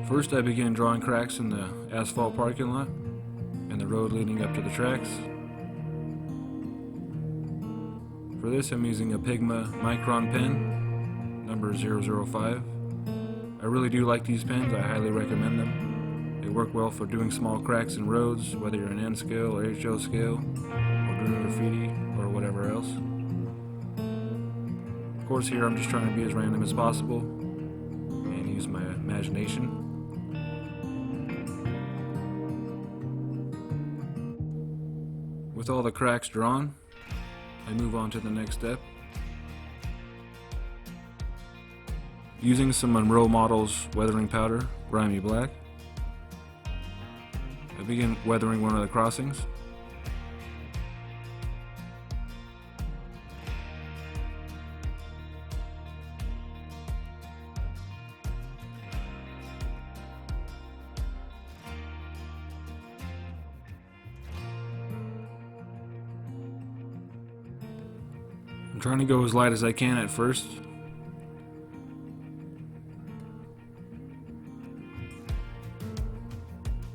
First, I begin drawing cracks in the asphalt parking lot and the road leading up to the tracks. For this, I'm using a Pigma Micron pen, number 005. I really do like these pens. I highly recommend them. They work well for doing small cracks in roads, whether you're in N scale or HO scale, or doing graffiti or whatever else. Of course, here I'm just trying to be as random as possible and use my imagination. With all the cracks drawn, I move on to the next step. Using some Monroe Models weathering powder, Grimy Black, I begin weathering one of the crossings. I'm trying to go as light as I can at first.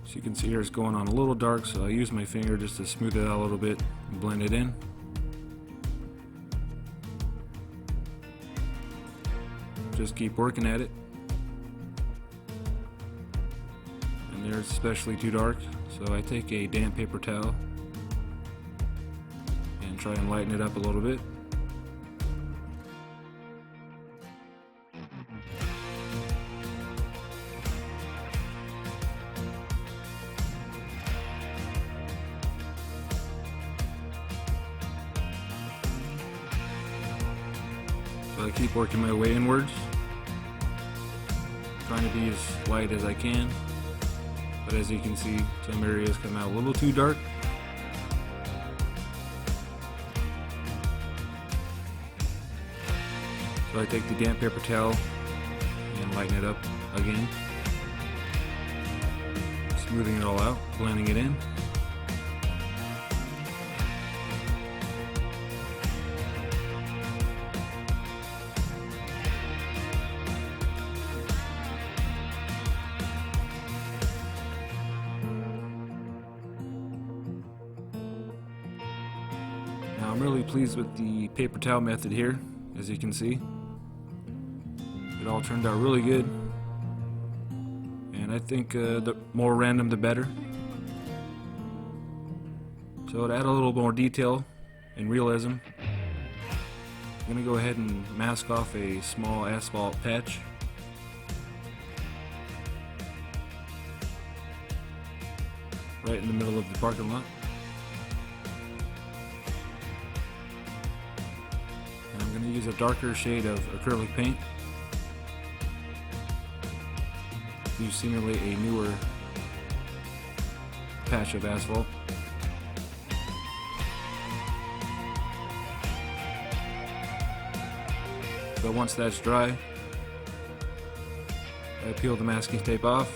As you can see here, it's going on a little dark, so I use my finger just to smooth it out a little bit and blend it in. Just keep working at it. And there it's especially too dark, so I take a damp paper towel and try and lighten it up a little bit. So I keep working my way inwards, trying to be as light as I can, but as you can see, some areas come out a little too dark. So I take the damp paper towel and lighten it up again, smoothing it all out, blending it in. Now I'm really pleased with the paper towel method here, as you can see. It all turned out really good, and I think the more random the better. So to add a little more detail and realism, I'm going to go ahead and mask off a small asphalt patch. Right in the middle of the parking lot. And I'm going to use a darker shade of acrylic paint to simulate a newer patch of asphalt. But once that's dry, I peel the masking tape off,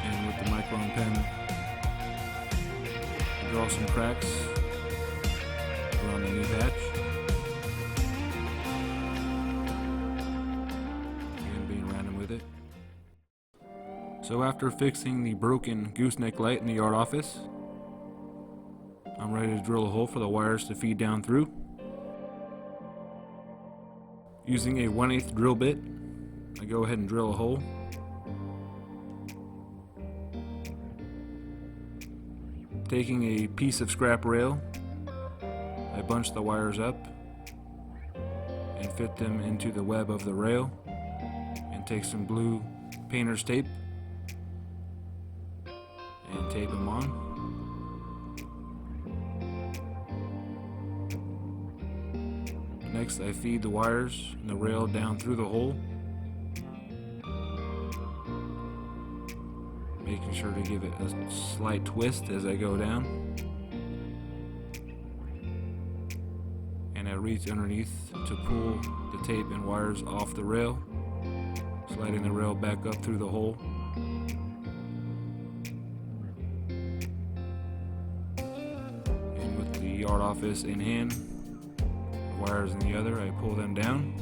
and with the Micron pen, I draw some cracks around the new patch. So after fixing the broken gooseneck light in the yard office, I'm ready to drill a hole for the wires to feed down through. Using a 1/8 drill bit, I go ahead and drill a hole. Taking a piece of scrap rail, I bunch the wires up and fit them into the web of the rail, and take some blue painter's tape and tape them on. Next, I feed the wires and the rail down through the hole, making sure to give it a slight twist as I go down. And I reach underneath to pull the tape and wires off the rail, sliding the rail back up through the hole. Yard office in hand, the wires in the other, I pull them down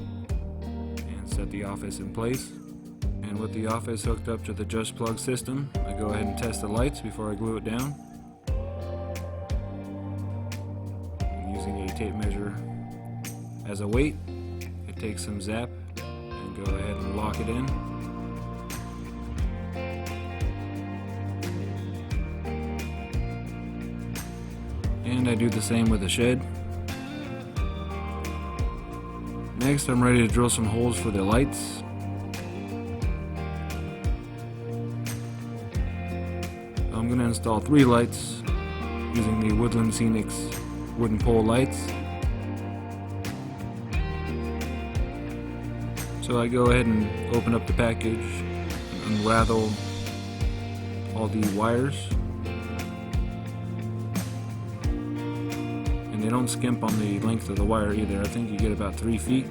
and set the office in place. And with the office hooked up to the Just Plug system, I go ahead and test the lights before I glue it down. Using a tape measure as a weight, it takes some zap and go ahead and lock it in. And I do the same with the shed. Next, I'm ready to drill some holes for the lights. I'm going to install 3 lights using the Woodland Scenics wooden pole lights. So I go ahead and open up the package and unravel all the wires. And they don't skimp on the length of the wire either. I think you get about 3 feet.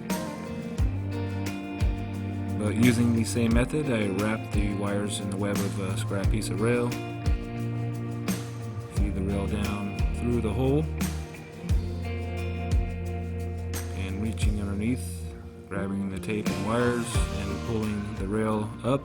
But using the same method, I wrap the wires in the web of a scrap piece of rail. Feed the rail down through the hole. And reaching underneath, grabbing the tape and wires and pulling the rail up.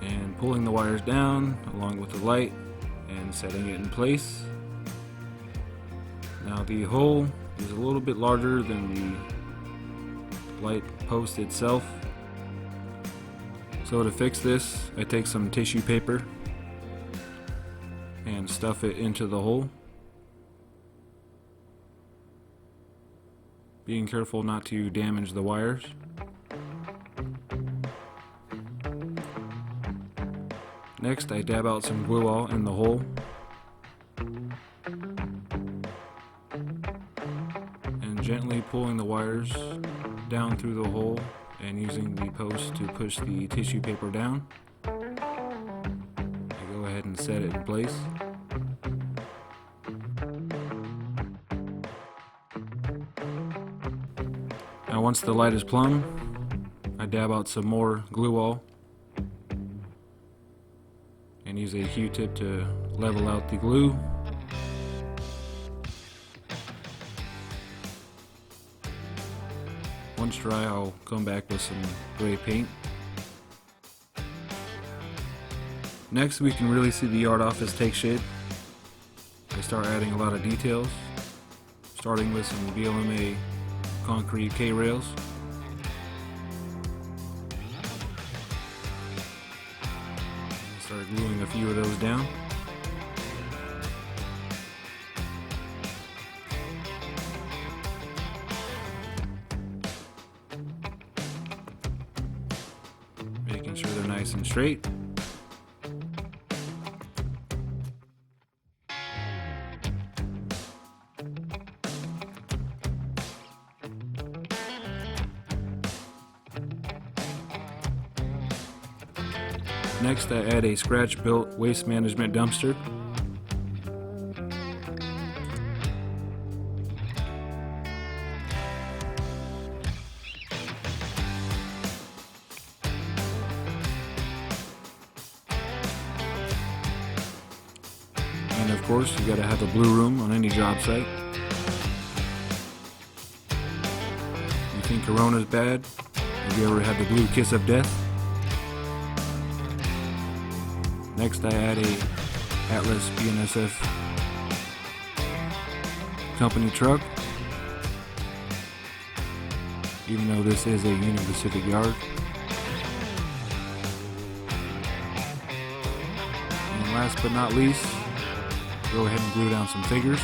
And pulling the wires down along with the light and setting it in place. Now the hole is a little bit larger than the light post itself. So to fix this, I take some tissue paper and stuff it into the hole. Being careful not to damage the wires. Next, I dab out some glue all in the hole. And gently pulling the wires down through the hole and using the post to push the tissue paper down. I go ahead and set it in place. Now once the light is plumb, I dab out some more glue all and use a Q-tip to level out the glue. Once dry, I'll come back with some gray paint. Next, we can really see the yard office take shape. I start adding a lot of details, starting with some BLMA concrete K-rails. Start gluing a few of those down. Making sure they're nice and straight. Next, I add a scratch-built waste management dumpster. And of course, you gotta have a blue room on any job site. You think Corona's bad? Have you ever had the blue kiss of death? Next, I add a Atlas BNSF company truck. Even though this is a Union Pacific yard. And last but not least, go ahead and glue down some figures.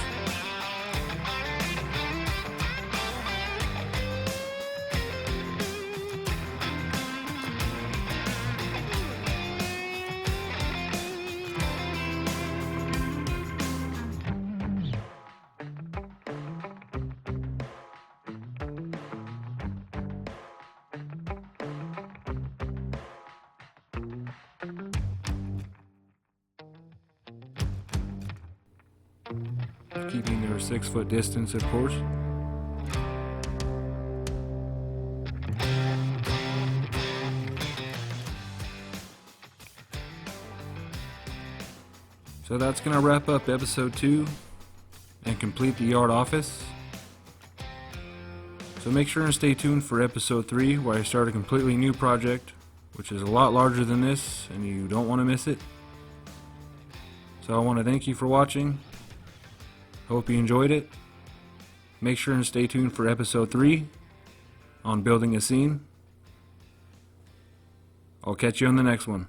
Keeping their 6-foot distance, of course. So that's going to wrap up episode 2 and complete the yard office. So make sure and stay tuned for episode 3, where I start a completely new project, which is a lot larger than this, and you don't want to miss it. So I want to thank you for watching. Hope you enjoyed it. Make sure and stay tuned for episode 3 on building a scene. I'll catch you on the next one.